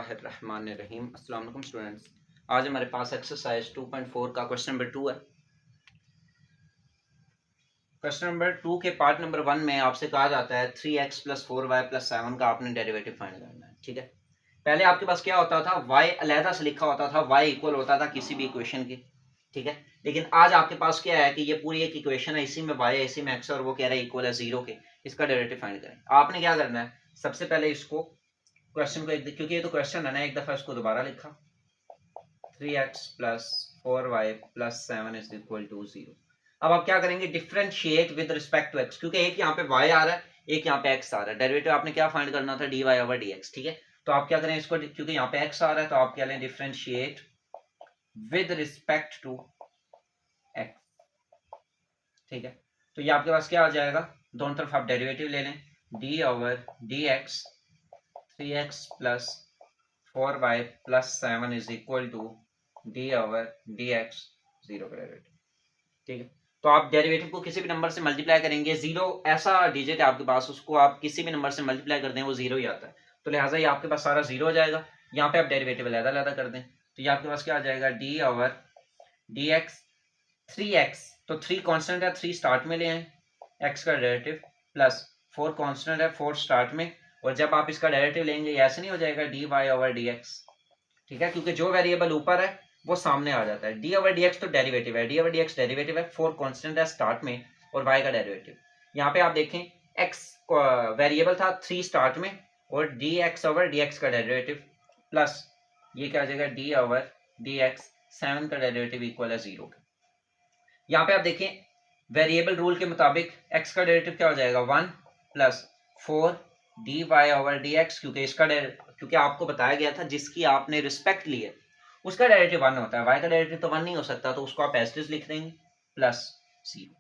बिस्मिल्लाहिर्रहमानिर्रहीम। अस्सलाम वालेकुम स्टूडेंट्स। आज हमारे पास एक्सरसाइज 2.4 का क्वेश्चन नंबर 2 है। क्वेश्चन नंबर 2 के पार्ट नंबर 1 में आपसे कहा जाता है 3x + 4y + 7 का आपने डेरिवेटिव फाइंड करना है। ठीक है, पहले आपके पास क्या होता था, y अलहदा से लिखा होता था, y इक्वल होता था किसी भी इक्वेशन के। ठीक है, लेकिन आज आपके पास क्या है कि ये पूरी एक इक्वेशन है, इसी में y है, इसी में x है, और वो कह रहा है इक्वल है 0 के। इसका डेरिवेटिव फाइंड करें। आपने क्या करना है, सबसे पहले इसको क्वेश्चन को क्योंकि ये तो क्वेश्चन है ना, एक दफा इसको दोबारा लिखा 3x + 4y + 7 is equal to 0। अब आप क्या करेंगे, differentiate with respect to x, क्योंकि एक यहाँ पे y आ रहा है, एक यहाँ पे x आ रहा है। डेरिवेटिव आपने क्या फाइंड करना था, dy/dx। ठीक है, तो आप क्या करें इसको, क्योंकि यहाँ पे x आ रहा है तो आप क्या लें, differentiate with respect to x। ठीक है, तो ये आपके पास क्या आ जाएगा, दोनों तरफ आप डेरिवेटिव ले लें, d/dx 3x + 4y + 7 is equal to d/dx 0 का डेरिवेटिव। ठीक है, तो आप डेरिवेटिव को किसी भी नंबर से मल्टीप्लाई करेंगे, जीरो ऐसा डिजिट है आपके पास, उसको आप किसी भी नंबर से मल्टीप्लाई कर दें वो जीरो ही आता है, तो लिहाजा ये आपके पास सारा जीरो हो जाएगा। यहाँ पे आप डेरिवेटिव अलग-अलग कर दें तो ये आपके पास क्या आ जाएगा, d/dx 3x, तो 3 कांस्टेंट है, 3 स्टार्ट में ले आए, x का डेरिवेटिव प्लस 4 कांस्टेंट है, 4 स्टार्ट में, और जब आप इसका डेरिवेटिव लेंगे ऐसे नहीं हो जाएगा dy/dx। ठीक है, क्योंकि जो वेरिएबल ऊपर है वो सामने आ जाता है। d/dx तो डेरिवेटिव है, d/dx डेरिवेटिव है, 4 कांस्टेंट है स्टार्ट में और y का डेरिवेटिव। यहाँ पे आप देखें x वेरिएबल था 3 स्टार्ट में, और dx/dx का डेरिवेटिव प्लस ये क्या आ जाएगा, d/dx 7 का डेरिवेटिव इक्वल है 0 के। यहाँ पे आप देखें वेरिएबल रूल के मुताबिक x का डेरिवेटिव क्या हो जाएगा, 1 + 4 dy/dx, क्योंकि आपको बताया गया था जिसकी आपने रिस्पेक्ट ली है उसका डेरिवेटिव 1 होता है, y का डेरिवेटिव तो 1 नहीं हो सकता, तो उसको आप एज इट इज लिख देंगे प्लस 0।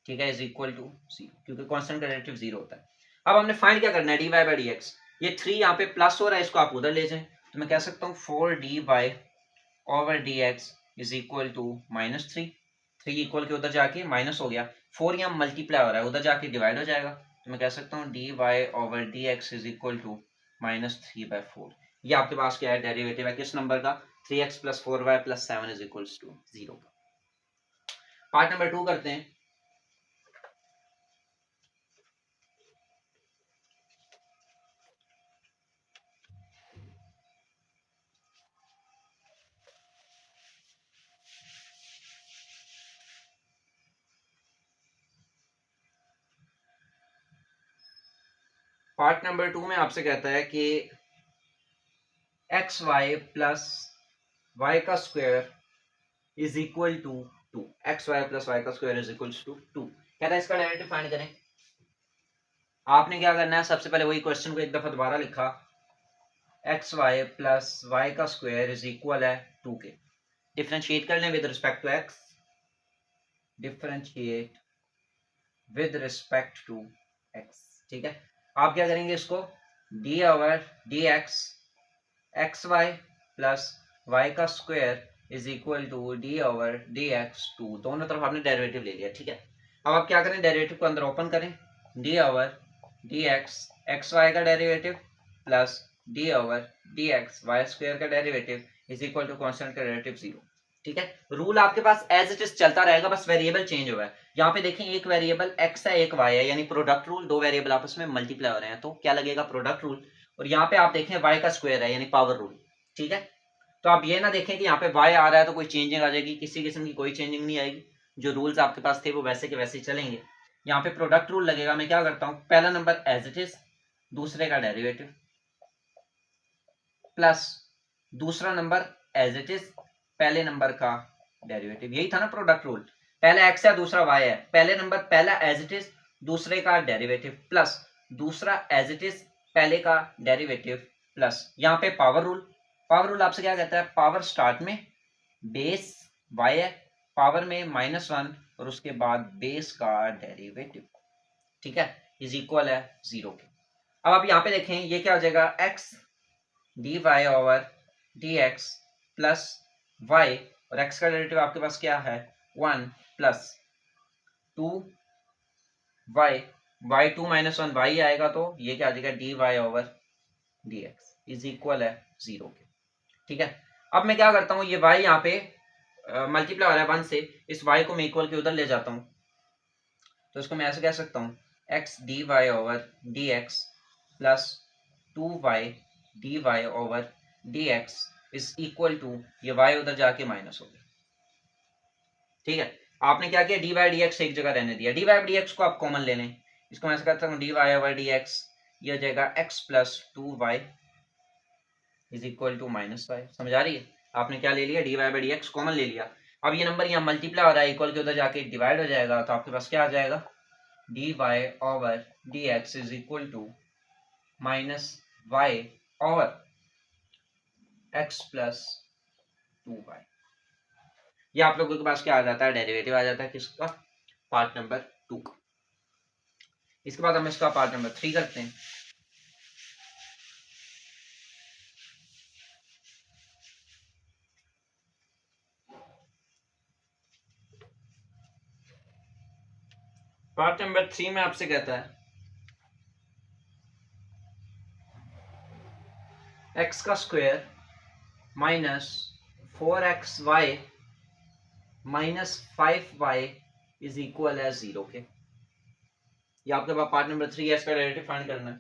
ठीक है, इज इक्वल टू 0, क्योंकि कांस्टेंट का डेरिवेटिव 0 होता है। अब हमने फाइंड क्या करना है, dy/dx। ये 3 यहाँ पे प्लस हो रहा है, इसको आप उधर ले जाएं, तो मैं कह सकता हूँ 4dy/dx is equal to -3। 3 equal के उधर जाके माइनस हो गया, 4 यहाँ मल्टीप्लाई हो रहा है, उधर जाके डिवाइड हो जाएगा, तो मैं कह सकता हूँ dy/dx इज इक्वल टू -3/4। ये आपके पास क्या है, डेरिवेटिव है किस नंबर का, 3x + 4y + 7 is equal to 0 का। पार्ट नंबर 2 करते हैं। पार्ट नंबर 2 में आपसे कहता है कि xy + y का square is equal to 2। xy + y का स्क्वायर इज इक्वल टू 2 कहता है, इसका डेरिवेटिव फाइंड करें। आपने क्या करना है, सबसे पहले वही क्वेश्चन को एक दफा दोबारा लिखा, xy + y का स्क्वायर इज इक्वल है 2 के। डिफरेंशिएट कर लें with respect to x, differentiate with respect to x। ठीक है, आप क्या करेंगे, इसको d/dx xy + y का square is equal to d/dx 2, दोनों तरफ आपने डेरिवेटिव ले लिया। ठीक है, अब आप क्या करें, डेरिवेटिव को अंदर ओपन करें, d/dx xy का derivative plus d/dx y square का derivative is equal to constant का डेरिवेटिव 0। ठीक है, रूल आपके पास एज इट इज चलता रहेगा, बस वेरिएबल चेंज हुआ है। यहाँ पे देखें एक वेरिएबल x है, एक y है, यानी प्रोडक्ट रूल, दो वेरिएबल आपस में मल्टीप्लाई हो रहे हैं, तो क्या लगेगा, प्रोडक्ट रूल। और यहाँ पे आप देखें y का स्क्वायर है, यानी पावर रूल। ठीक है, तो आप ये ना देखें कि यहाँ पे y आ रहा है तो कोई चेंजिंग आ जाएगी, किसी किस्म की कोई चेंजिंग नहीं आएगी, जो रूल्स आपके पास थे वो वैसे के वैसे चलेंगे। यहाँ पे प्रोडक्ट रूल लगेगा, मैं क्या करता हूँ, पहला नंबर एज इट इज, दूसरे का डेरिवेटिव, प्लस दूसरा नंबर एज इट इज, पहले नंबर का डेरिवेटिव। यही था ना प्रोडक्ट रूल, पहला x है दूसरा y है, पहले नंबर पहला एज इट इज, दूसरे का डेरिवेटिव, प्लस दूसरा एज इट इज, पहले का डेरिवेटिव, प्लस यहाँ पे पावर रूल। पावर रूल आपसे क्या कहता है, पावर स्टार्ट में बेस y है, पावर में -1 और उसके बाद बेस का डेरिवेटिव। ठीक है, इज इक्वल है 0 के। अब आप यहाँ पे देखें ये क्या हो जाएगा, x dy/dx प्लस y, और x का डेरिवेटिव आपके पास क्या है, 1 + 2y, y 2 - 1 y आएगा, तो ये क्या आ जाएगा dy/dx इज इक्वल है 0 के। ठीक है, अब मैं क्या करता हूँ, ये y यहाँ पे मल्टीप्लाई हो रहा है 1 से, इस y को मैं इक्वल के उधर ले जाता हूँ, तो इसको मैं ऐसे कह सकता हूँ x dy over dx plus 2y dy over dx is equal to, ये y उधर जाके माइनस हो गया। ठीक है, आपने क्या किया, dy dx एक जगह रहने दिया, dy dx को आप कॉमन ले लें, इसको मैं ऐसे कहता हूँ dy ओवर dx, ये हो जाएगा x plus 2y is equal to minus y. समझ आ रही है, आपने क्या ले लिया, dy by d x common ले लिया। अब ये नंबर यहाँ मल्टीप्लाई हो रहा है, इक्वल के उधर जाके डिवाइड हो जाएगा, तो आपके पास क्या आ जाएगा, dy over dx is equal to minus y over x plus 2y। ये आप लोगों के पास क्या आ जाता है, डेरिवेटिव आ जाता है किसका, पार्ट नंबर 2 का। इसके बाद हम इसका पार्ट नंबर 3 करते हैं। पार्ट नंबर 3 में आपसे कहता है x का square minus 4xy minus 5y is equal है 0 के। ये आपके पास पार्ट नंबर 3 है, इसका डेरिवेटिव फाइंड करना है।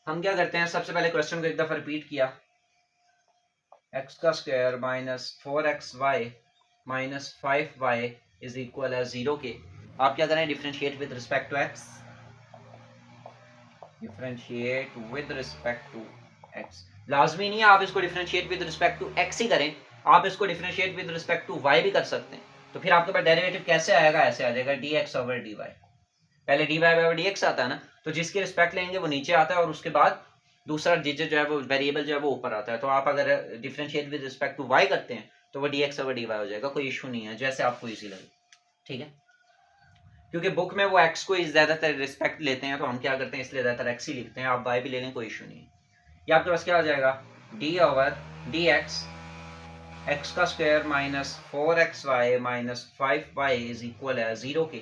हम क्या करते हैं, सबसे पहले क्वेश्चन को एक दफा रिपीट किया, x का square minus 4xy minus 5y is equal है 0 के। आप क्या करें, differentiate with respect to x, differentiate with respect to x। लाजमी नहीं है आप इसको differentiate with respect to x ही करें, आप इसको differentiate with respect to y भी कर सकते हैं। तो फिर आपके पास डेरिवेटिव कैसे आएगा, ऐसे आ जाएगा dx ओवर dy। पहले dy ओवर dx आता है ना, तो जिसकी रिस्पेक्ट लेंगे वो नीचे आता है, और उसके बाद दूसरा डिजिट जो है वो वेरिएबल जो है वो ऊपर आता है। तो आप अगर differentiate with respect to y करते हैं तो वो dx ओवर dy हो जाएगा, कोई इशू नहीं है, जैसे आपको इजी लगे। ठीक है, क्योंकि बुक में वो x को ज्यादातर रिस्पेक्ट लेते हैं, तो हम क्या करते हैं, इसलिए ज्यादातर x ही लिखते हैं, आप y भी ले लें, कोई इशू नहीं है। ये आपके पास क्या हो जाएगा, d ओवर dx x का square minus 4xy minus 5y is equal है 0 के।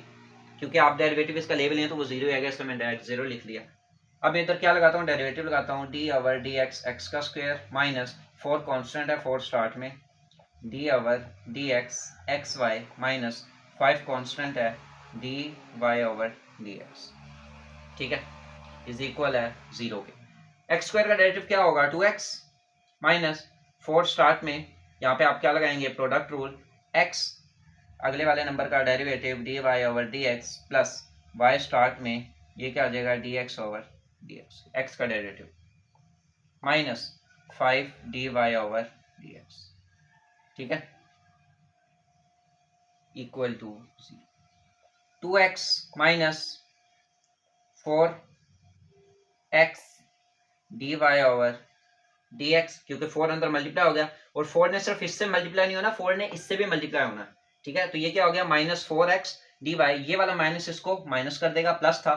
क्योंकि आप डेरिवेटिव इसका ले भी लें तो वो 0 आएगा, इसलिए मैं डायरेक्ट 0 लिख लिया। अब इधर क्या लगाता हूँ, डेरिवेटिव लगाता हूँ, d ओवर dx x का स्क्वायर माइनस 4 कांस्टेंट है 4 स्टार्ट में, d over dx xy minus 5 constant है dy ओवर dx। ठीक है, इज इक्वल है 0 के। x स्क्वायर का डेरिवेटिव क्या होगा, 2x माइनस 4 स्टार्ट में, यहाँ पे आप क्या लगाएंगे, प्रोडक्ट रूल, x अगले वाले नंबर का derivative dy over dx plus y start में, ये क्या आ जाएगा, dx ओवर dx, x का derivative minus 5 dy over dx। ठीक है, equal to 2x minus 4x dy over dx, क्योंकि 4 अंदर मल्टीप्लाई हो गया, और 4 ने सिर्फ इससे मल्टीप्लाई नहीं होना, 4 ने इससे भी मल्टीप्लाई होना। ठीक है, तो ये क्या हो गया, माइनस 4x dy, ये वाला माइनस इसको माइनस कर देगा, प्लस था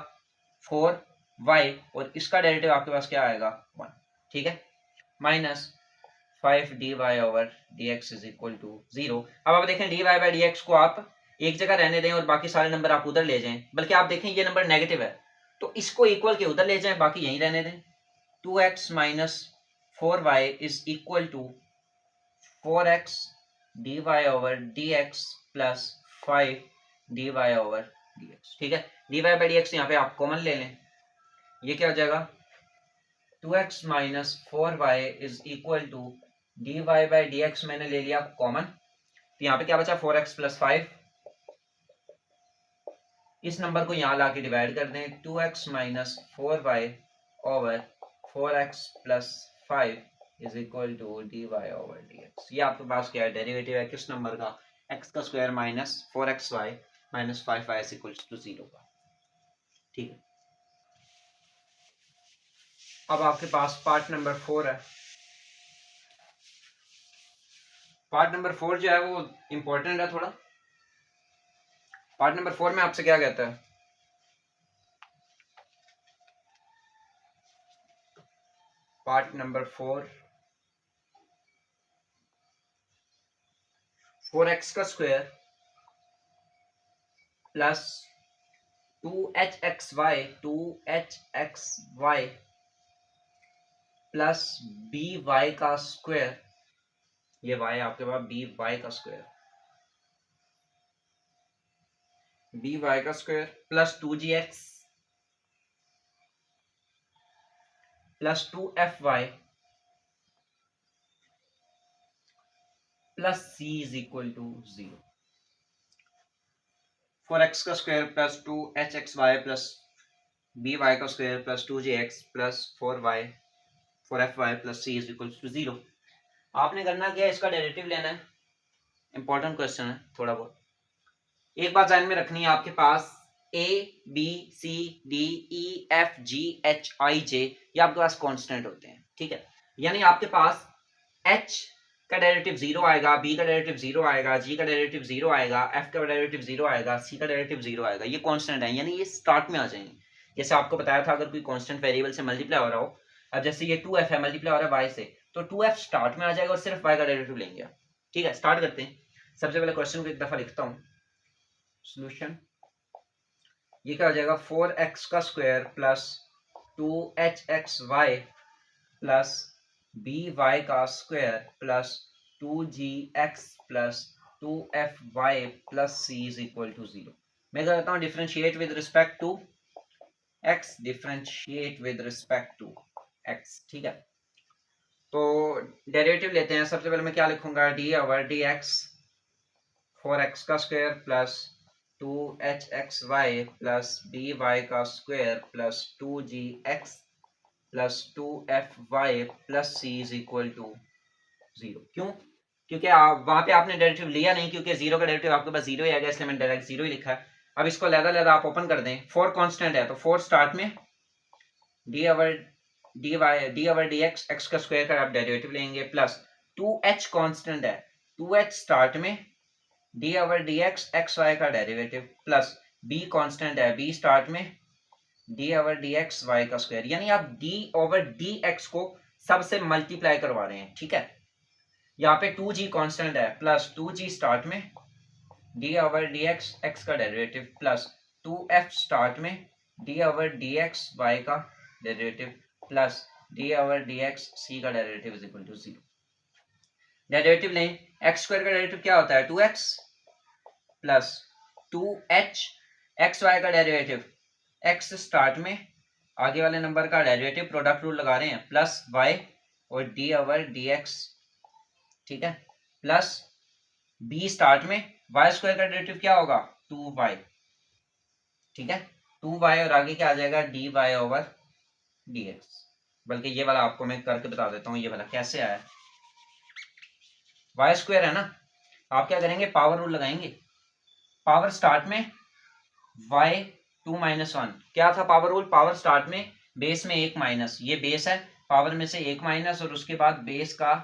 4y, और इसका डेरिवेटिव आपके पास क्या आएगा, 1। ठीक है, minus 5 dy over dx is equal to 0। अब आप देखें dy बाई dx को आप एक जगह रहने दें और बाकी सारे नंबर आप उधर ले जाएं, बल्कि आप देखें ये नंबर नेगेटिव है तो इसको इक्वल के उधर ले जाएं, बाकी यहीं रहने दें। 2x minus 4y is equal to 4x dy over dx plus 5 dy over dx। ठीक है, dy बाई dx यहाँ पे आप कॉमन ले लें, ये क्या हो जाएगा, 2x minus 4y is equal to dy by dx मैंने ले लिया कॉमन, तो यहाँ पे क्या बचा, 4x प्लस 5, इस नंबर को यहाँ लाके डिवाइड कर दें, 2x minus 4y over 4x plus 5 is equal to dy over dx। ये आपके पास क्या है, डेरिवेटिव है किस नंबर का, x का square minus 4xy minus 5y is equal to 0 का। ठीक है, अब आपके पास पार्ट नंबर 4 है। पार्ट नंबर 4 जो है वो इंपॉर्टेंट है थोड़ा। पार्ट नंबर 4 में आपसे क्या कहता है, पार्ट नंबर 4x का square plus 2hxy plus b y का स्क्वायर, ये वाई आपके पास बी वाई का स्क्वायर, बी वाई का square plus 2gx plus 2fy plus c is equal to 0। 4x का square plus 2hxy plus by का square plus 2gx plus 4fy plus c is equal to 0। आपने करना क्या है, इसका derivative लेना है। इंपॉर्टेंट क्वेश्चन है थोड़ा बहुत। एक बात ध्यान में रखनी है, आपके पास a b c d e f g h i j ये आपके पास कांस्टेंट होते हैं, ठीक है। यानी आपके पास h का डेरिवेटिव 0 आएगा, b का डेरिवेटिव 0 आएगा, g का डेरिवेटिव 0 आएगा, f का डेरिवेटिव 0 आएगा, c का डेरिवेटिव 0 आएगा। ये कांस्टेंट है, यानी ये स्टार्ट में आ जाएंगे। जैसे आपको बताया था, अगर कोई कांस्टेंट वेरिएबल से मल्टीप्लाई हो रहा हो, अब जैसे ये 2f है, मल्टीप्लाई हो रहा है y से, तो 2f स्टार्ट में आ जाएगा और सिर्फ y का डेरिवेटिव लेंगे। ठीक है, स्टार्ट करते हैं। सबसे पहले क्वेश्चन को एक दफा लिखता हूँ। सॉल्यूशन ये क्या हो जाएगा, 4x का square plus 2hxy plus by का square plus 2gx plus 2fy plus c is equal to 0। मैं करता हूँ differentiate with respect to x, differentiate with respect to x, ठीक है। तो डेरिवेटिव लेते हैं। सबसे पहले मैं क्या लिखूंगा, D over d x 4x का square plus 2hxy plus by का square plus 2gx plus 2fy plus c is equal to 0। क्यों? क्योंकि वहां पे आपने डेरिवेटिव लिया नहीं, क्योंकि 0 का डेरिवेटिव आपके पास 0 ही आ गया, इसलिए मैंने डायरेक्ट 0 ही लिखा है। अब इसको लहदा आप ओपन कर दें। 4 कांस्टेंट है, तो 4 स्टार्ट में d over d x, x का स्क्वायर का आप डेरिवेटिव लेंगे, प्लस 2h कांस्टेंट है, 2h स्टार्ट में d over d x x y का डेरिवेटिव, प्लस b कांस्टेंट है, b स्टार्ट में d over d x y का स्क्वायर। यानी आप डी ओवर डी एक्स को सबसे मल्टीप्लाई करवा रहे हैं, ठीक है। यहाँ पे 2g कांस्टेंट है, प्लस 2g स्टार्ट में d over d x x का डेरिवेटिव प्लस 2f स्टार्ट में d over d x y का derivative plus d over d x c का derivative is equal to 0। Derivative लें, x square का derivative क्या होता है, 2x plus 2h x y का डेरिवेटिव x स्टार्ट में आगे वाले नंबर का डेरिवेटिव, प्रोडक्ट रूल लगा रहे हैं, प्लस y और d ओवर dx, ठीक है, प्लस b स्टार्ट में y स्क्वायर का डेरिवेटिव क्या होगा, 2y, ठीक है, 2y और आगे क्या आ जाएगा, dy ओवर dx। बल्कि ये वाला आपको मैं करके बता देता हूँ, ये वाला कैसे आया। y स्क्वायर है ना, आप क्या करेंगे, पावर रूल लगाएंगे। पावर स्टार्ट में y 2 माइनस 1, क्या था पावर रूल, पावर स्टार्ट में बेस में एक माइनस, ये बेस है, पावर में से एक माइनस और उसके बाद बेस का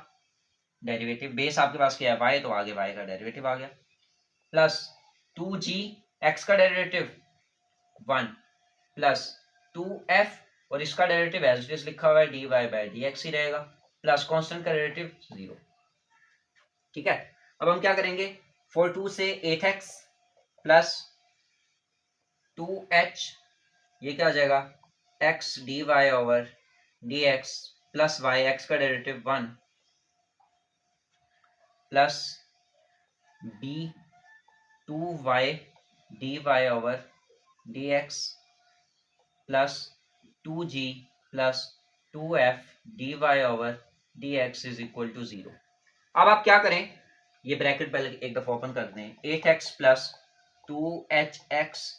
डेरिवेटिव। बेस आपके पास क्या है, y, तो आगे y का डेरिवेटिव आ गया, प्लस 2g x का डेरिवेटिव 1 प्लस 2f और इसका डेरिवेटिव एज इट इज लिखा हुआ है dy बाय dx ही रहेगा, प्लस कांस्टेंट का डेरिवेटिव 0, ठीक है। अब हम क्या करेंगे, 4 2 से 8x प्लस 2h, ये क्या हो जाएगा, x dy over dx plus y, x का derivative 1 plus b 2y dy over dx plus 2g plus 2f dy over dx is equal to 0। अब आप क्या करें, ये ब्रैकेट पहले एक दफा ओपन कर दें, 8x plus 2hx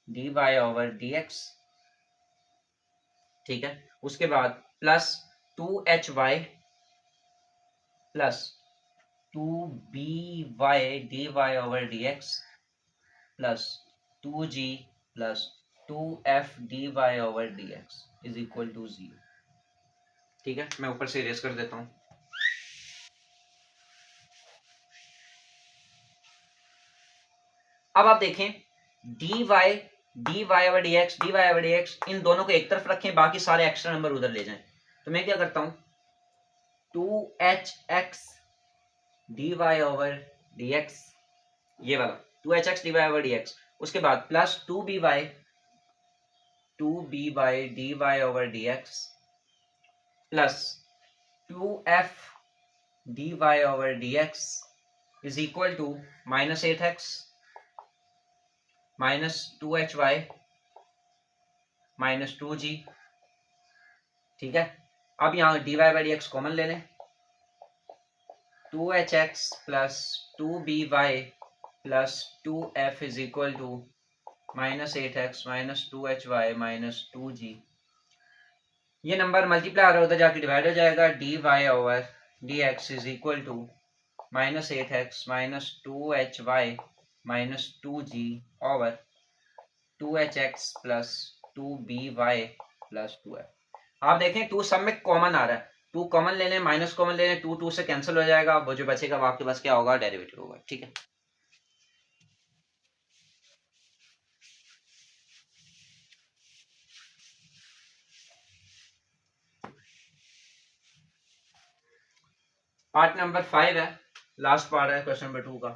dy over dx, ठीक है, उसके बाद plus 2hy plus 2by dy over dx plus 2g plus 2f dy over dx is equal to 0, ठीक है। मैं ऊपर से इरेज कर देता हूं। अब आप देखें, dy ओवर dx इन दोनों को एक तरफ रखें, बाकी सारे एक्स्ट्रा नंबर उधर ले जाएं। तो मैं क्या करता हूं, 2hx dy ओवर dx, ये वाला 2hx dy ओवर dx, उसके बाद plus 2by dy over dx plus 2f dy over dx is equal to -8x -2hy -2g। ठीक है, अब यहाँ dy by d x common ले लें, 2hx plus 2by plus 2f is equal to -8x -2hy -2g। ये number multiply हो रहा है, उधर जाके डिवाइड हो जाएगा, dy over dx is equal to -8x -2hy -2g over 2hx plus 2by plus 2f। आप देखें 2 सब में कॉमन आ रहा है, 2 कॉमन ले लें, माइनस कॉमन ले लें, 2 2 से कैंसिल हो जाएगा, वो जो बचेगा वो आपके पास क्या होगा, डेरिवेटिव होगा। ठीक है, पार्ट नंबर 5 है, लास्ट पार्ट है क्वेश्चन नंबर 2 का।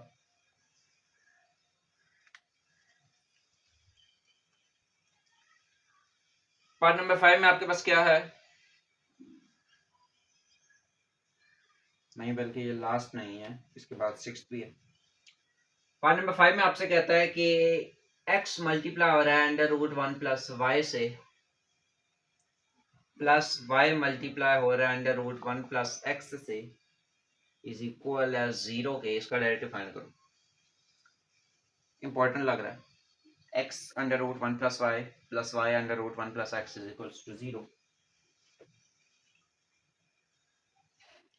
पार्ट नंबर 5 में आपके पास क्या है, नहीं बल्कि ये लास्ट नहीं है, इसके बाद 6 भी है। पार्ट नंबर 5 में आपसे कहता है कि x मल्टीप्लाई हो रहा है अंडर रूट 1 प्लस वाई से, प्लस y मल्टीप्लाई हो रहा है अंडर रूट 1 प्लस एक्स से, इज इक्वल है 0 के। इसका डायरेक्टिव फाइंड करो, इंपॉर्टेंट लग रहा है। x under root 1 plus y under root 1 plus x is equal to 0।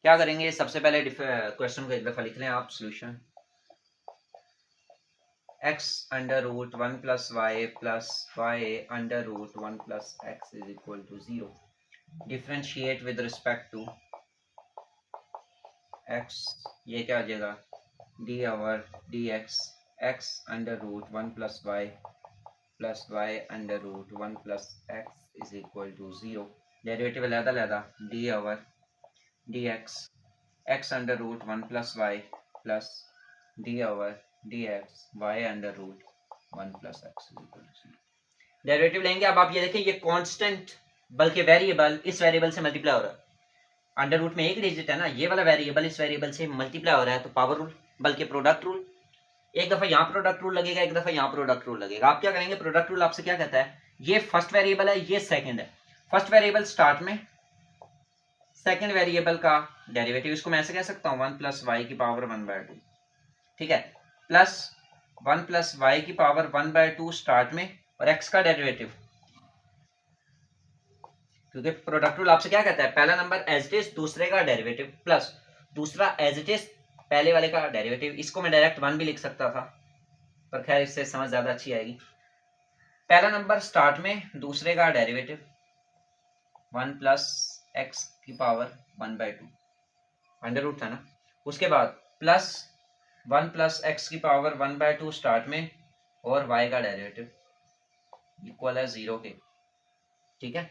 क्या करेंगे, सबसे पहले क्वेश्चन को एक दफा लिख लें आप, solution x under root 1 plus y under root 1 plus x is equal to 0। Differentiate with respect to x, ये क्या हो जाएगा, d over d x under root 1 plus y under root 1 plus x is equal to 0। Derivative अलग-अलग, d over d x under root 1 plus y plus d over d x y under root 1 plus x is equal to 0। Derivative लेंगे, अब आप ये देखें, ये constant बल्कि variable इस variable से मल्टीप्लाई हो रहा है, अंडर रूट में एक डिजिट है ना, ये वाला वेरिएबल इस वेरिएबल से मल्टीप्लाई हो रहा है, तो पावर रूल बल्कि प्रोडक्ट रूल, एक दफा यहाँ प्रोडक्ट रूल लगेगा, एक दफा यहाँ प्रोडक्ट रूल लगेगा। आप क्या करेंगे, प्रोडक्ट रूल आपसे क्या कहता है, ये फर्स्ट वेरिएबल है, ये सेकंड है, फर्स्ट वेरिएबल स्टार्ट में, सेकंड वेरिएबल का डेरिवेटिव, इसको मैं ऐसे कह सकता हूँ 1 प्लस वाई की पावर 1/2। ठीक है, प्लस 1 प्लस वाई की पावर 1/2 स्टार्ट में, और एक्स का डेरिवेटिव, क्योंकि प्रोडक्ट रूल आपसे क्या कहता है, पहला नंबर एज इट इज, दूसरे का डेरिवेटिव प्लस दूसरा एज इट इज पहले वाले का डेरिवेटिव। इसको मैं डायरेक्ट 1 भी लिख सकता था, पर खैर इससे समझ ज्यादा अच्छी आएगी। पहला नंबर स्टार्ट में, दूसरे का डेरिवेटिव 1 प्लस एक्स की पावर 1/2, अंडर रूट था ना, उसके बाद प्लस 1 प्लस एक्स की पावर 1/2 स्टार्ट में, और y का डेरिवेटिव इक्वल है 0 के। ठीक है,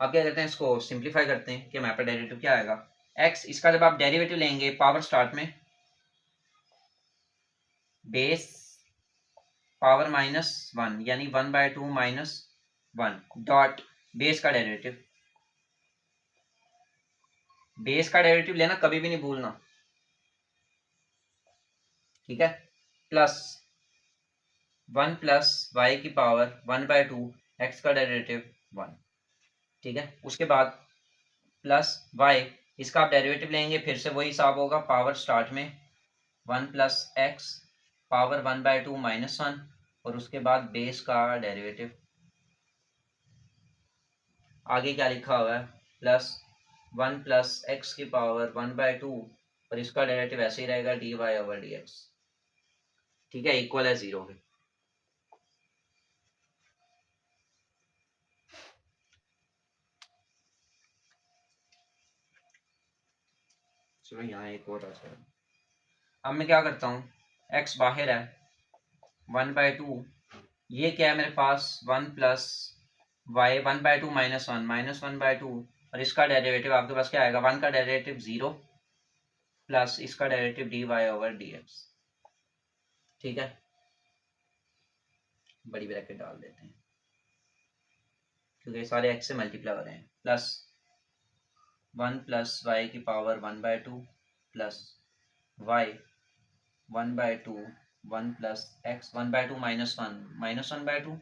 अब क्या करते हैं, इसको सिंप्लीफाई करते हैं कि हमारे पास डेरिवेटिव क्या आएगा, x, इसका जब आप डेरिवेटिव लेंगे, पावर स्टार्ट में बेस पावर -1 यानी 1/2 -1 डॉट बेस का डेरिवेटिव, बेस का डेरिवेटिव लेना कभी भी नहीं भूलना। ठीक है, प्लस 1 प्लस वाई की पावर 1/2 एक्स का डेरिवेटिव 1। ठीक है, उसके बाद प्लस वाई, इसका आप डेरिवेटिव लेंगे, फिर से वही हिसाब होगा, पावर स्टार्ट में 1 प्लस एक्स पावर 1/2 -1, और उसके बाद बेस का डेरिवेटिव, आगे क्या लिखा हुआ है, प्लस 1 प्लस एक्स की पावर 1/2, और इसका डेरिवेटिव ऐसे ही रहेगा, dy ओवर dx। ठीक है, इक्वल है 0 के। चलो यहाँ एक और आ। अब मैं क्या करता हूँ, x बाहर है, 1/2, ये क्या है मेरे पास, 1 प्लस वाई 1/2 -1 और इसका डेरिवेटिव आपके पास क्या आएगा, 1 का डेरिवेटिव 0 प्लस इसका डेरिवेटिव dy ओवर dx। ठीक है, बड़ी ब्रैकेट डाल देते हैं क्योंकि सारे x से मल्टीप्लाई हो रहे हैं, प्लस 1 प्लस वाई की power 1/2 plus y 1/2 1 plus x 1/2 -1/2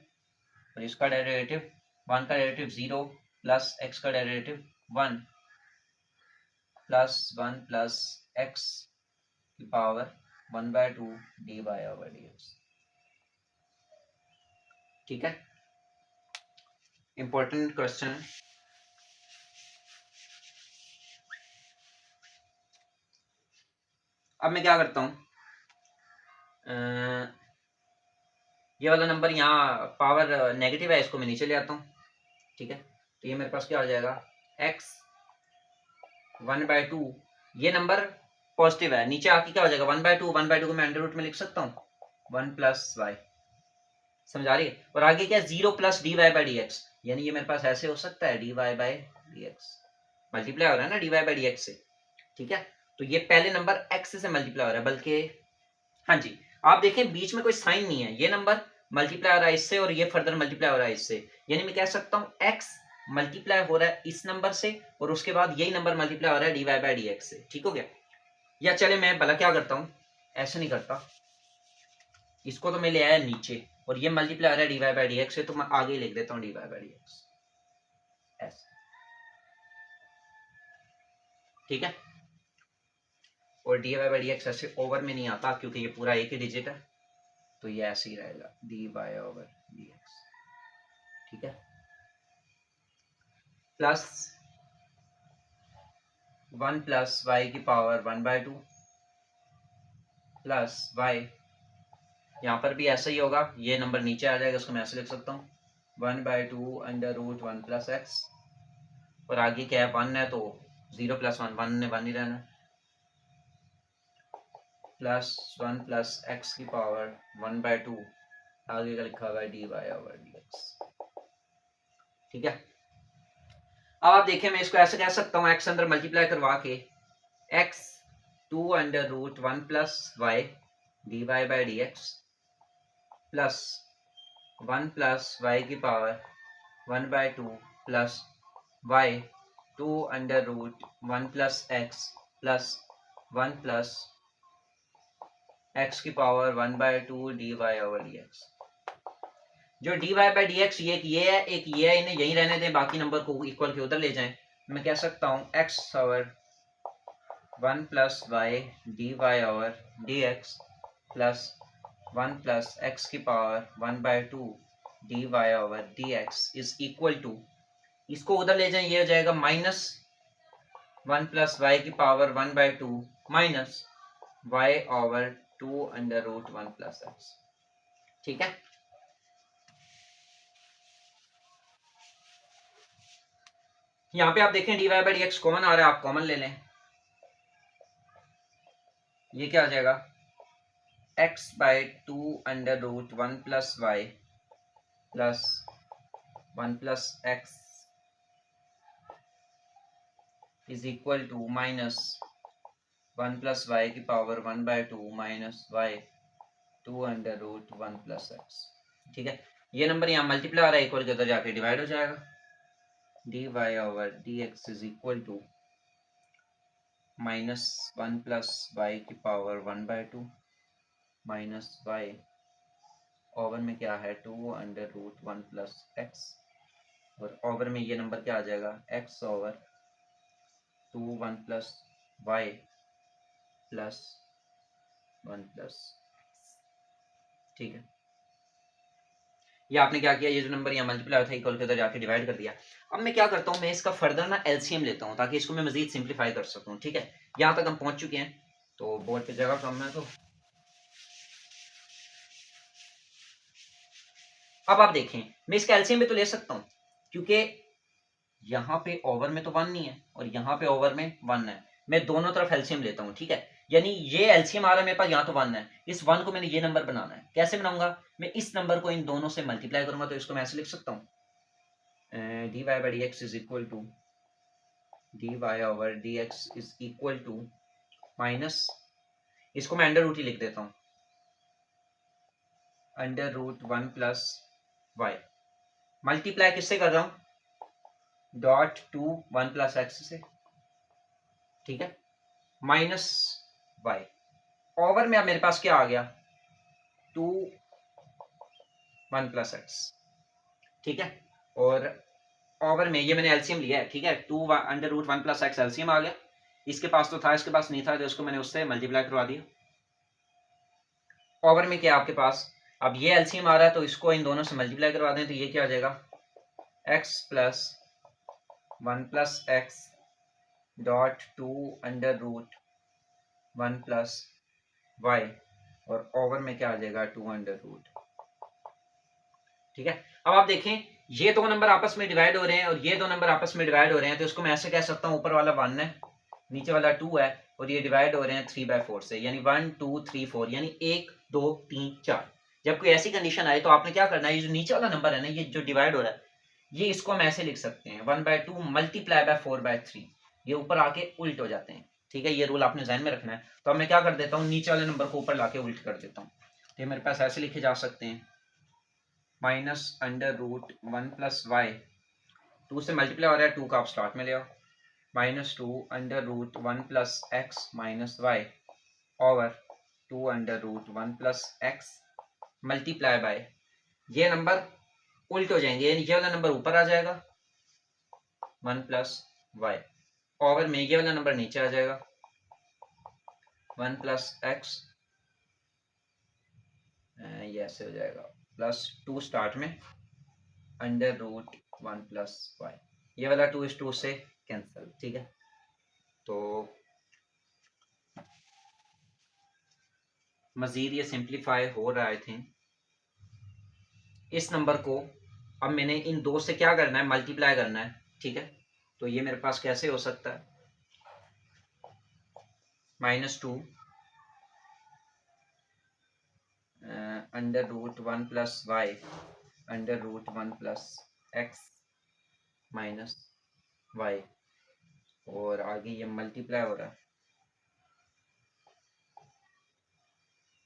और इसका डेरिवेटिव 1 का डेरिवेटिव 0 प्लस एक्स का डेरिवेटिव 1 प्लस 1 प्लस एक्स की पावर 1/2 dy ओवर dx। ठीक है, इंपॉर्टेंट क्वेश्चन है। अब मैं क्या करता हूं, ये वाला नंबर यहाँ पावर नेगेटिव है, इसको मैं नीचे ले आता हूँ। ठीक है, तो ये मेरे पास क्या हो जाएगा, x 1/2, ये नंबर पॉजिटिव है, नीचे आके क्या हो जाएगा 1/2 को मैं अंडर रूट में लिख सकता हूँ 1 प्लस वाई। समझ आ रही है? और आगे क्या है 0 plus dy by d x, यानी ये मेरे पास ऐसे हो सकता है dy by d x, multiply हो रहा है ना dy बाई डी एक्स से। ठीक है, तो ये पहले नंबर x से मल्टीप्लाई हो रहा है, बल्कि हाँ जी आप देखें बीच में कोई साइन नहीं है, ये नंबर मल्टीप्लाई हो रहा है इससे और ये फर्दर मल्टीप्लाई हो रहा है इससे, यानी मैं कह सकता हूँ x मल्टीप्लाई हो रहा है इस नंबर से और उसके बाद यही नंबर मल्टीप्लाई हो रहा है dy बाई डी एक्स से। ठीक हो गया? या चले मैं भला क्या करता हूँ, ऐसे नहीं करता, इसको तो मैं ले आया नीचे और ये मल्टीप्लाई आ रहा है d y by d x से, तो मैं आगे लिख देता हूँ d y by d x ऐसे। ठीक है, और d y by d x ऐसे ओवर में नहीं आता क्योंकि ये पूरा एक ही डिजिट है, तो ये ऐसे ही रहेगा d y over d x. ठीक है, प्लस 1 प्लस वाई की पावर 1/2 प्लस वाई, यहाँ पर भी ऐसा ही होगा, ये नंबर नीचे आ जाएगा, उसको मैं ऐसे लिख सकता हूँ 1/2 अंडर रूट 1 प्लस एक्स, और आगे क्या है 1 है तो 0 प्लस 1 ने 1 ही रहना, प्लस 1 प्लस एक्स की पावर 1/2, आगे का लिखा हुआ है d y over d x. ठीक है, अब आप देखिए मैं इसको ऐसे कह सकता हूँ एक्स अंदर मल्टीप्लाई करवा के x 2 under root 1 plus y d y by d x plus 1 plus y की power 1/2 plus y 2 under root 1 plus x plus 1 plus x की power 1/2 d y over d x. जो d y by d x ये एक ये है, इन्हें यहीं रहने दें, बाकी नंबर को इक्वल के उधर ले जाएं। मैं कह सकता हूँ x over 1 plus y d y over d x plus 1 plus x की power 1/2 d y over d x is equal to, इसको उधर ले जाएं, ये हो जाएगा -1 प्लस वाई की power 1/2 minus y over 2 under root 1 plus x. ठीक है, यहाँ पे आप देखें d y by d x common आ रहा है, आप कॉमन ले लें, ये क्या आ जाएगा x/2 under root 1 plus y plus 1 plus x is equal to -1 plus y की power 1/2 minus y 2 under root 1 plus x. ठीक है, ये नंबर यहाँ मल्टीप्लाई आ रहा है, इक्वल के उधर जाके डिवाइड हो जाएगा, d y over d x is equal to -1 plus y की पावर 1/2 माइनस वाई ओवर में क्या है 2 अंडर रूट 1 प्लस एक्स, और ओवर में ये नंबर क्या आ जाएगा x over 2 1 plus y plus 1 plus. ठीक है, ये आपने क्या किया, ये जो नंबर यहाँ मल्टीप्लाई था इक्वल के उधर जाके डिवाइड कर दिया। अब मैं क्या करता हूँ, मैं इसका फर्दर ना एलसीएम लेता हूँ ताकि इसको मैं मजीद सिंप्लीफाई कर सकूँ। ठीक है, यहाँ तक हम पहुंच चुके हैं, तो बोर्ड पे जगह कम है, तो अब आप देखें मैं इसका एलसीएम भी तो ले सकता हूँ, क्योंकि यहाँ पे ओवर में तो 1 नहीं है और यहाँ पे ओवर में 1 है, मैं दोनों तरफ एलसीएम लेता हूँ। ठीक है, यानी ये एलसीएम आ रहा है मेरे पास, यहाँ तो 1 है, इस 1 को मैंने ये नंबर बनाना है, कैसे बनाऊंगा, मैं इस नंबर को इन दोनों से मल्टीप्लाई करूंगा, तो इसको मैं ऐसे लिख सकता हूँ d y by d x is equal to d y over d x is equal to minus, इसको मैं अंडर रूट ही लिख देता हूँ, under root 1 plus y, multiply किससे कर रहा हूँ, डॉट टू 1 प्लस एक्स से, ठीक है, माइनस वाई ओवर में अब मेरे पास क्या आ गया 2 1 प्लस एक्स, ठीक है, और ओवर में ये मैंने एलसीएम लिया है, ठीक है, 2 under root 1 plus x LCM आ गया, इसके पास तो था इसके पास नहीं था तो इसको मैंने उससे मल्टीप्लाई करवा दिया। ओवर में क्या आपके पास, अब ये एलसीएम आ रहा है तो इसको इन दोनों से मल्टीप्लाई करवा दें तो ये क्या आ जाएगा x plus 1 plus x dot 2 under root 1 plus y, और ओवर में क्या आ जाएगा 2 अंडर रूट, ठीक है। अब आप देखें ये दो नंबर आपस में डिवाइड हो रहे हैं और ये दो नंबर आपस में डिवाइड हो रहे हैं, तो इसको मैं ऐसे कह सकता हूं ऊपर वाला 1 है, नीचे वाला 2 है, और ये डिवाइड हो रहे हैं 3/4 से, यानी 1 2 3 4, यानी 1 2 3 4। जब कोई ऐसी कंडीशन आए तो आपने क्या करना है, ये जो नीचे वाला नंबर है ना, ये जो डिवाइड हो रहा है, ये इसको हम ऐसे लिख सकते हैं 1/2 मल्टीप्लाई बाय 4/3, ये ऊपर आके उल्ट हो जाते हैं, ठीक है, ये रूल आपने ध्यान में रखना है। तो अब मैं क्या कर देता हूँ, नीचे वाले नंबर को ऊपर लाके उल्ट कर देता हूँ, तो ये मेरे पास ऐसे लिखे जा सकते हैं minus under root 1 plus y, 2 से मल्टीप्लाई हो रहा है, 2 का आप स्टार्ट में ले आओ, minus 2 under root 1 plus x minus y over 2 under root 1 plus x multiply by, ये नंबर उल्ट हो जाएंगे, यानी ये वाला नंबर ऊपर आ जाएगा 1 प्लस वाई, ओवर में ये वाला नंबर नीचे आ जाएगा 1 प्लस एक्स, ये ऐसे हो जाएगा प्लस 2 स्टार्ट में अंडर रूट 1 प्लस वाई, ये वाला 2 इस 2 से कैंसिल, ठीक है। तो मजीद ये सिंप्लीफाई हो रहा है, आई थिंक इस नंबर को अब मैंने इन दो से क्या करना है, मल्टीप्लाई करना है, ठीक है। तो ये मेरे पास कैसे हो सकता है, -2 under root 1 plus y under root 1 plus x minus y, और आगे ये मल्टीप्लाई हो रहा है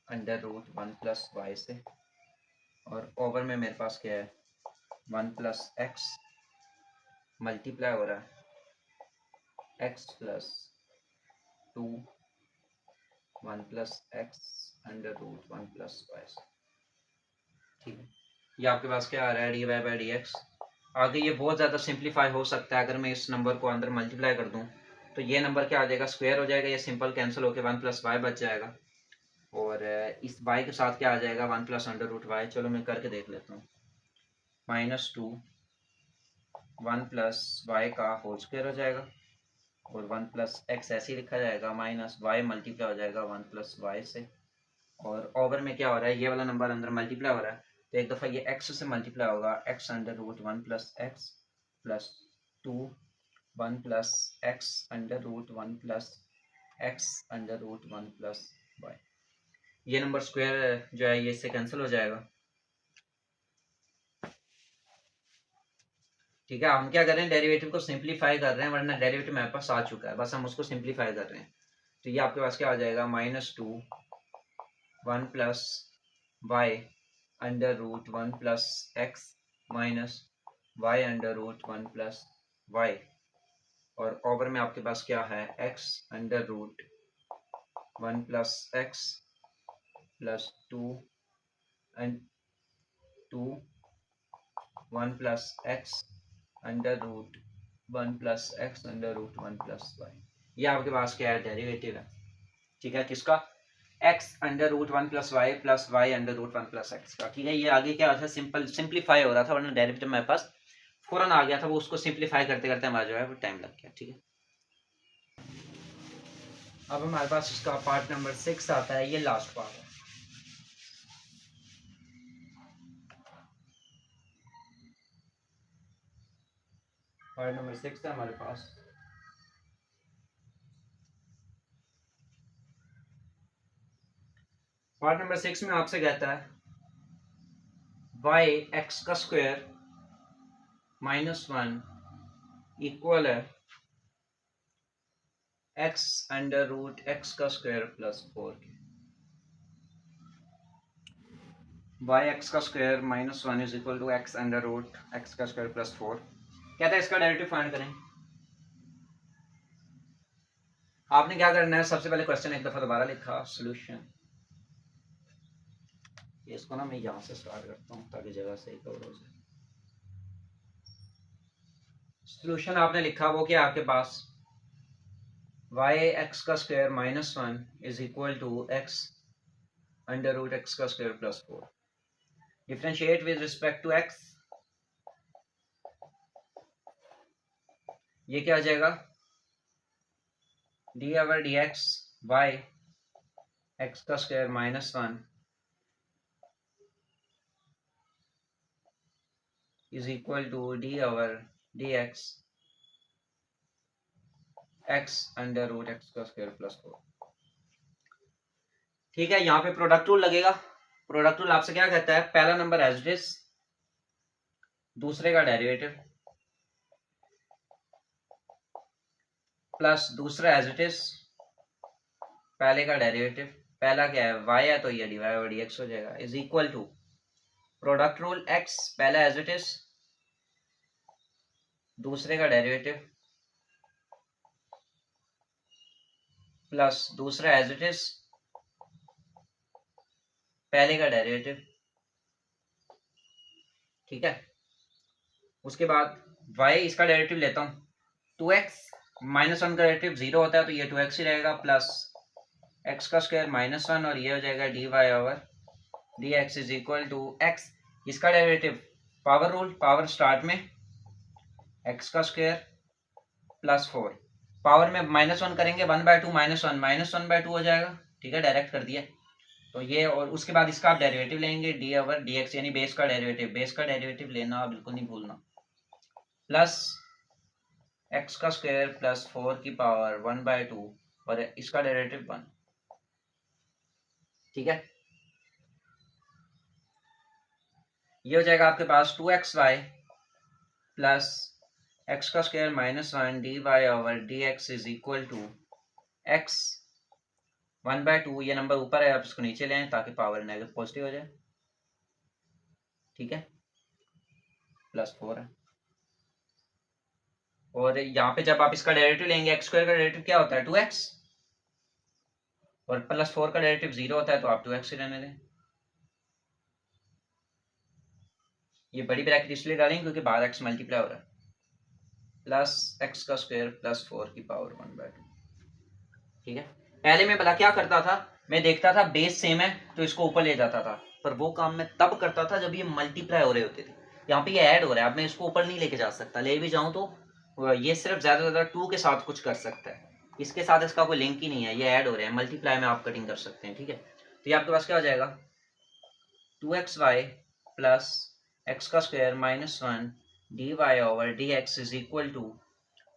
अंडर रूट 1 प्लस वाई से, और ओवर में मेरे पास क्या है 1 प्लस एक्स मल्टीप्लाई हो रहा है x plus 2 1 plus x under root 1 plus y, ठीक है। ये आपके पास क्या आ रहा है d y by d x. आगे ये बहुत ज़्यादा सिंप्लीफाई हो सकता है, अगर मैं इस नंबर को अंदर मल्टीप्लाई कर दूं तो ये नंबर क्या आ जाएगा, स्क्वायर हो जाएगा, ये सिंपल कैंसिल होकर 1 प्लस वाई बच जाएगा, और इस वाई के साथ क्या आ जाएगा 1 प्लस अंडर रूट वाई। चलो मैं करके देख लेता हूँ, -2 1 प्लस वाई का होल स्क्वायर हो जाएगा, और 1 प्लस एक्स ऐसे ही लिखा जाएगा, माइनस वाई मल्टीप्लाई हो जाएगा 1 प्लस वाई से, और ओवर में क्या हो रहा है, ये वाला नंबर अंदर मल्टीप्लाई हो रहा है, तो एक दफ़ा ये x से मल्टीप्लाई होगा, x under root 1 plus x plus 2 1 plus x under root 1 plus x under root 1 plus y, ये नंबर स्क्वायर जो है ये इससे कैंसिल हो जाएगा, ठीक है। हम क्या कर रहे हैं, डेरिवेटिव को सिंप्लीफाई कर रहे हैं, वरना डेरिवेटिव मेरे पास आ चुका है, बस हम उसको सिंप्लीफाई कर रहे हैं। तो ये आपके पास क्या आ जाएगा -2 1 plus y under root 1 plus x minus y under root 1 plus y, और ओवर में आपके पास क्या है x under root 1 plus x plus 2 and 2 1 plus x under root 1 plus x under root 1 plus y, ये आपके पास क्या है डेरिवेटिव है, ठीक है, किसका x under root 1 plus y under root 1 plus x का, ठीक है। ये आगे क्या था, सिंपल सिंप्लीफाई हो रहा था, वरना डेरिवेटिव मेरे पास फौरन आ गया था, वो उसको सिंप्लीफाई करते करते हमारा जो है वो टाइम लग गया, ठीक है। अब हमारे पास इसका पार्ट नंबर 6 आता है, ये लास्ट पार्ट है। पार्ट नंबर 6 है हमारे पास, पार्ट नंबर 6 में आपसे कहता है वाई एक्स का स्क्वायर -1 इक्वल है एक्स अंडर रूट एक्स का स्क्वायर प्लस 4 के, वाई एक्स का square -1 is equal to x under root x का स्क्वायर प्लस 4, कहता है इसका डेरिवेटिव फाइंड करें। आपने क्या करना है, सबसे पहले क्वेश्चन एक दफा दोबारा लिखा, सोल्यूशन, इसको ना मैं यहाँ से स्टार्ट करता हूँ ताकि जगह सही कवर हो जाए। सोल्यूशन आपने लिखा वो क्या आपके पास वाई एक्स का square minus one is equal to x under root x का square plus four. Differentiate with respect to x, ये क्या आ जाएगा, d over d x y x का square minus one is equal to d over d x x under root x का square plus four. ठीक है, यहाँ पे प्रोडक्ट रूल लगेगा। प्रोडक्ट रूल आपसे क्या कहता है, पहला नंबर एज इट इज, दूसरे का डेरिवेटिव प्लस दूसरा एज इट इज, पहले का डेरिवेटिव, पहला क्या है y है तो ये dy ओवर dx हो जाएगा, is equal to product rule x, पहला एज इट इज, दूसरे का डेरिवेटिव प्लस दूसरा एज इट इज, पहले का डेरिवेटिव। ठीक है, उसके बाद y इसका डेरिवेटिव लेता हूँ, 2x माइनस वन का डेरिवेटिव 0 होता है तो ये 2x ही रहेगा, प्लस x का स्क्वायर माइनस वन और ये हो जाएगा dy over dx is equal to x, इसका derivative power rule, power start में x का स्क्वायर प्लस फोर, पावर में माइनस वन करेंगे, one by two minus one by two हो जाएगा। ठीक है, डायरेक्ट कर दिया तो ये, और उसके बाद इसका आप डेरिवेटिव लेंगे डी ओवर डी एक्स, यानी बेस का डेरिवेटिव, बेस का डेरिवेटिव लेना बिल्कुल नहीं भूलना, प्लस एक्स का स्क्वायर प्लस फोर की पावर वन बाय टू और इसका डेरिवेटिव वन। ठीक है, ये हो जाएगा आपके पास 2xy प्लस एक्स का square minus one d y over d x is equal to x one by two, ये नंबर ऊपर है आप इसको नीचे लें ताकि पावर नेगेटिव पॉजिटिव हो जाए। ठीक है, प्लस फोर है, और यहाँ पे जब आप इसका डेरिवेटिव लेंगे, एक्स स्क्वायर का डेरिवेटिव क्या होता है 2x, और प्लस फोर का डेरिवेटिव 0 होता है तो आप 2x ही रहने दें। ये बड़ी ब्रैकेट इसलिए डालेंगे क्योंकि बाहर x मल्टीप्लाई हो रहा है, प्लस एक्स का स्क्वायर प्लस फोर की पावर वन बाय टू। ठीक है, पहले मैं भला क्या करता था, मैं देखता था बेस सेम है तो इसको ऊपर ले जाता था, पर वो काम मैं तब करता था जब ये मल्टीप्लाई हो रहे होते थे। यहाँ पे ये ऐड हो रहा है, अब मैं इसको ऊपर नहीं लेके जा सकता, ले भी जाऊं तो ये सिर्फ ज्यादा से ज्यादा टू के साथ कुछ कर सकता है, इसके साथ इसका कोई लिंक ही नहीं है, ये ऐड हो रहे हैं, मल्टीप्लाई में आप कटिंग कर सकते हैं। ठीक है, तो ये आपके पास क्या हो जाएगा, 2xy प्लस एक्स का square minus one d y over d x is equal to,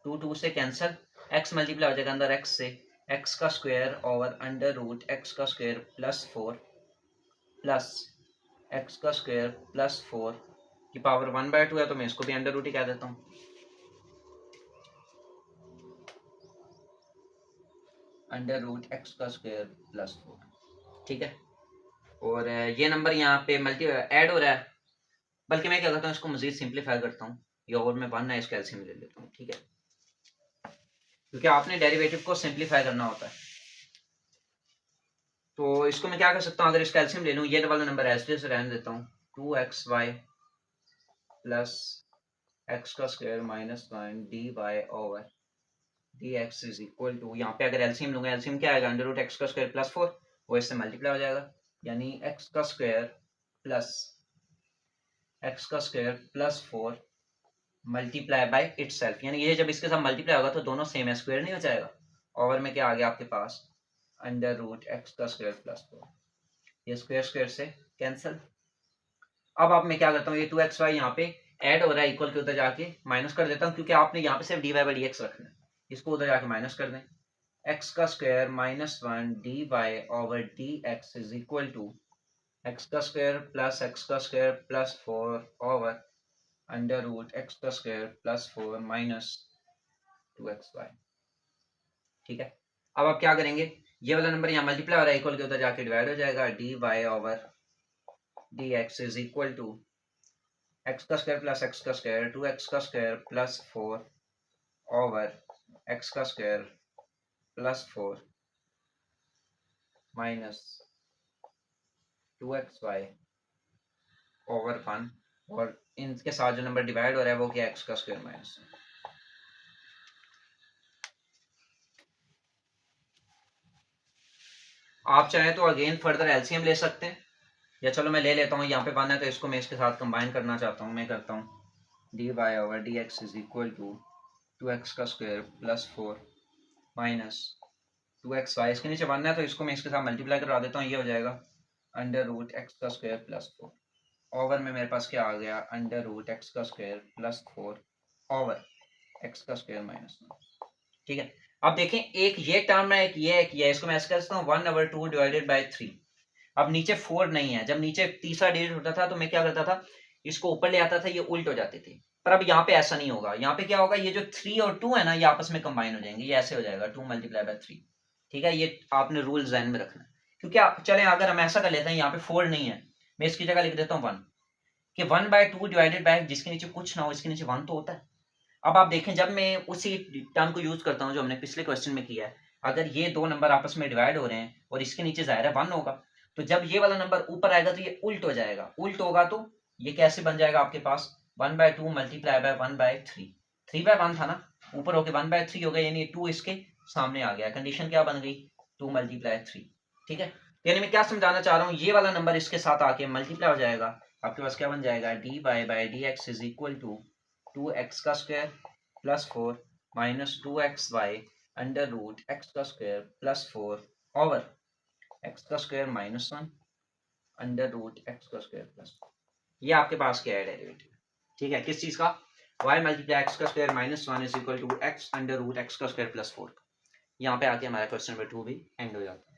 two two से कैंसिल, x मल्टीप्लाई हो जाएगा अंदर x से, x का square over under root x का square plus four, plus x का square plus four की power one by two है तो मैं इसको भी अंडर रूट ही कह देता हूँ, अंडर रूट एक्स का स्क्वायर प्लस फोर। ठीक है, और ये नंबर यहाँ पे मल्टी ऐड हो रहा है, बल्कि मैं क्या करता हूँ इसको मजीद सिंप्लीफाई करता हूँ, ये और मैं वन है इसका एलसीएम ले लेता हूँ। ठीक है, क्योंकि आपने डेरिवेटिव को सिंप्लीफाई करना होता है, तो इसको मैं क्या कर सकता हूँ, अगर इसका एलसीएम ले लूँ, ये वाला नंबर एज इट इज रहने देता हूँ, 2xy प्लस एक्स का square minus one d y over d x is equal to, यहाँ पे अगर एलसीएम लूंगा, एलसीएम क्या आएगा, अंडर रूट एक्स का स्क्वायर प्लस फोर, वो इससे मल्टीप्लाई हो जाएगा, यानी एक्स का स्क्वायर प्लस एक्स का square plus four multiply by itself, यानी ये जब इसके साथ मल्टीप्लाई होगा तो दोनों सेम है, स्क्वायर नहीं हो जाएगा, ओवर में क्या आ गया आपके पास, अंडर रूट एक्स का स्क्वायर प्लस फोर, ये स्क्वायर स्क्वायर से कैंसिल। अब आप मैं क्या करता हूँ, ये 2xy यहाँ पे ऐड हो रहा है, इक्वल के उधर जाके माइनस कर देता हूँ, क्योंकि आपने यहाँ पे सिर्फ dy बाई डी एक्स रखना है, इसको उधर जाके माइनस कर दें, एक्स का square minus one d y over d x is equal to x का स्क्वायर प्लस एक्स का square plus four over under root x का square plus four minus 2xy। ठीक है, अब आप क्या करेंगे, ये वाला नंबर यहाँ मल्टीप्लाई हो रहा है, इक्वल के उधर जाके डिवाइड हो जाएगा, d y over d x is equal to x का स्क्वायर प्लस एक्स का स्क्वायर, टू एक्स का square plus four over x का square plus 4 minus 2xy over 1, और इनके साथ जो नंबर डिवाइड हो रहा है वो क्या, x का स्क्वायर माइनस। आप चाहें तो अगेन फर्दर एलसीएम ले सकते हैं, या चलो मैं ले लेता हूँ, यहाँ पे 1 है तो इसको मैं इसके साथ कंबाइन करना चाहता हूँ, मैं करता हूँ dy over dx is equal to 2x का स्क्वायर प्लस 4 माइनस 2xy, इसके नीचे 1 है तो इसको मैं इसके साथ मल्टीप्लाई करा देता हूँ, ये हो जाएगा अंडर रूट एक्स का स्क्वायर प्लस 4 ओवर में मेरे पास क्या आ गया, अंडर रूट एक्स का स्क्वायर प्लस 4 ओवर एक्स का स्क्वायर माइनस 1। ठीक है, अब देखें एक ये टर्म है, एक ये है, एक ये है, इसको मैं ऐसे कहता हूँ 1/2 डिवाइडेड बाई 3। अब नीचे 4 नहीं है, जब नीचे तीसरा डिजिट होता था तो मैं क्या करता था, इसको ऊपर ले आता था, ये उल्ट हो जाते थे, पर अब यहाँ पे ऐसा नहीं होगा। यहाँ पे क्या होगा, ये जो 3 और 2 है ना, ये आपस में कंबाइन हो जाएंगे, ये ऐसे हो जाएगा 2 मल्टीप्लाई बाय 3। ठीक है, ये आपने रूल ध्यान में रखना है, क्योंकि आप चलें अगर हम ऐसा कर लेते हैं, यहाँ पे 4 नहीं है, मैं इसकी जगह लिख देता हूँ 1, कि 1/2 डिवाइडेड बाय जिसके नीचे कुछ ना हो, इसके नीचे 1 तो होता है। अब आप देखें, जब मैं उसी टर्म को यूज करता हूँ जो हमने पिछले क्वेश्चन में किया है, अगर ये दो नंबर आपस में डिवाइड हो रहे हैं और इसके नीचे जाहिर है 1 होगा, तो जब ये वाला नंबर ऊपर आएगा तो ये उल्ट हो जाएगा, उल्ट होगा तो ये कैसे बन जाएगा आपके पास 1/2 मल्टीप्लाई बाय 1/3, 3/1 था ना, ऊपर होके 1/3 हो गया, यानी 2 इसके सामने आ गया, कंडीशन क्या बन गई, 2 मल्टीप्लाई 3। ठीक है, यानी मैं क्या समझाना चाह रहा हूँ, ये वाला नंबर इसके साथ आके मल्टीप्लाई हो जाएगा, आपके पास क्या बन जाएगा, dy by dx is equal to 2x का square plus 4 minus 2xy under root x का स्क्वायर प्लस 4 ओवर x का square minus 1 under root x का स्क्वायर प्लस 4। ये आपके पास क्या है, डेरिवेटिव। ठीक है, किस चीज का, y मल्टीप्लाई x का square minus 1 is equal to x under root x का स्क्वायर प्लस 4। यहाँ पे आके हमारा क्वेश्चन नंबर 2 भी एंड हो जाता है।